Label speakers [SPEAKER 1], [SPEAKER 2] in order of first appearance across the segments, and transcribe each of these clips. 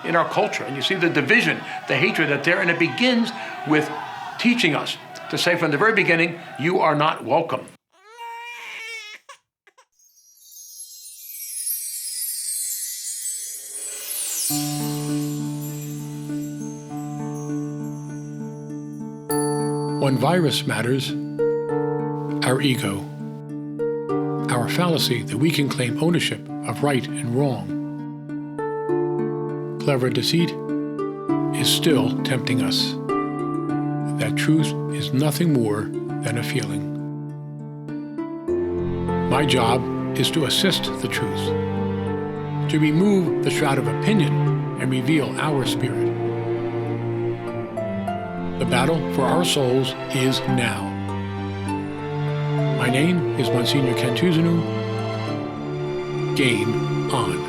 [SPEAKER 1] in our culture. And you see the division, the hatred that's there, and it begins with teaching us to say from the very beginning, you are not welcome. One virus matters: our ego, our fallacy that we can claim ownership of right and wrong. Clever deceit is still tempting us, that truth is nothing more than a feeling. My job is to assist the truth, to remove the shroud of opinion and reveal our spirit. The battle for our souls is now. My name is Monsignor Cantuzanu. Game on.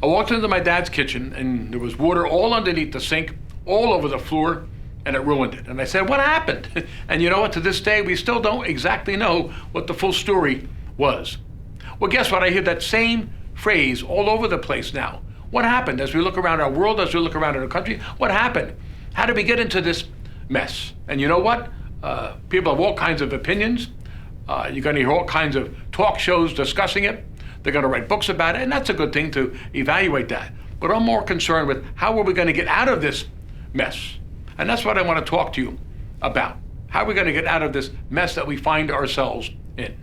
[SPEAKER 1] I walked into my dad's kitchen and there was water all underneath the sink, all over the floor, and it ruined it. And I said, what happened? And you know what, to this day, we still don't exactly know what the full story was. Well, guess what? I hear that same phrase all over the place now. What happened? As we look around our world, as we look around our country, what happened? How did we get into this mess? And you know what? People have all kinds of opinions. You're going to hear all kinds of talk shows discussing it. They're going to write books about it, and that's a good thing to evaluate that. But I'm more concerned with how are we going to get out of this mess? And that's what I want to talk to you about. How are we going to get out of this mess that we find ourselves in?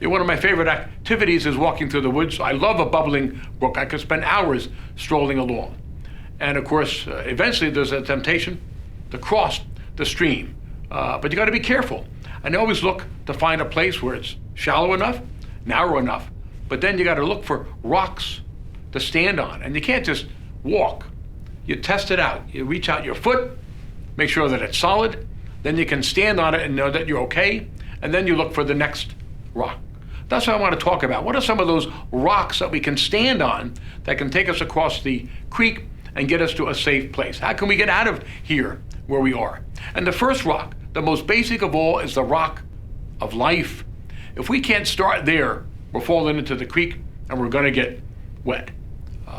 [SPEAKER 1] One of my favorite activities is walking through the woods. I love a bubbling brook. I could spend hours strolling along. And of course, eventually there's a temptation to cross the stream. But you got to be careful. And I always look to find a place where it's shallow enough, narrow enough. But then you got to look for rocks to stand on. And you can't just walk. You test it out. You reach out your foot, make sure that it's solid. Then you can stand on it and know that you're okay. And then you look for the next rock. That's what I want to talk about. What are some of those rocks that we can stand on that can take us across the creek and get us to a safe place? How can we get out of here where we are? And the first rock, the most basic of all, is the rock of life. If we can't start there, we're falling into the creek and we're going to get wet.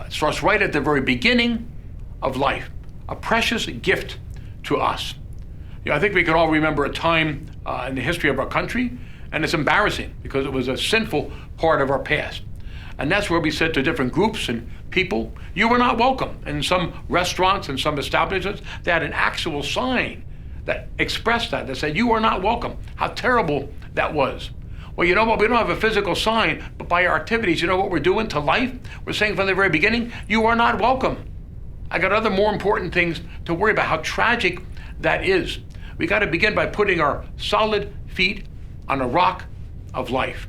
[SPEAKER 1] It starts right at the very beginning of life, a precious gift to us. I think we can all remember a time in the history of our country, and it's embarrassing because it was a sinful part of our past. And that's where we said to different groups and people, you were not welcome. In some restaurants and some establishments, they had an actual sign that expressed that said, you are not welcome. How terrible that was. Well, you know what? We don't have a physical sign, but by our activities, you know what we're doing to life? We're saying from the very beginning, you are not welcome. I got other more important things to worry about, how tragic that is. We got to begin by putting our solid feet on a rock of life.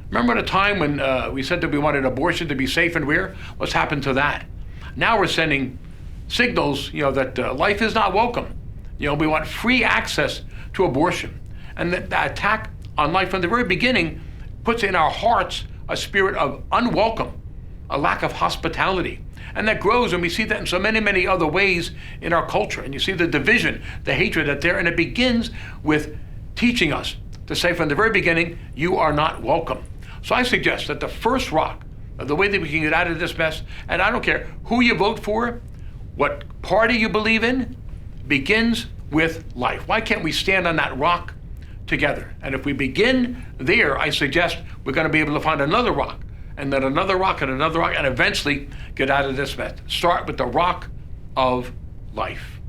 [SPEAKER 1] Remember at a time when we said that we wanted abortion to be safe and rare? What's happened to that? Now we're sending signals, that life is not welcome. We want free access to abortion. And that attack on life from the very beginning puts in our hearts a spirit of unwelcome, a lack of hospitality. And that grows, and we see that in so many, many other ways in our culture. And you see the division, the hatred that's there, and it begins with teaching us to say from the very beginning, you are not welcome. So I suggest that the first rock, the way that we can get out of this mess, and I don't care who you vote for, what party you believe in, begins with life. Why can't we stand on that rock together? And if we begin there, I suggest we're going to be able to find another rock, and then another rock, and another rock, and eventually get out of this mess. Start with the rock of life.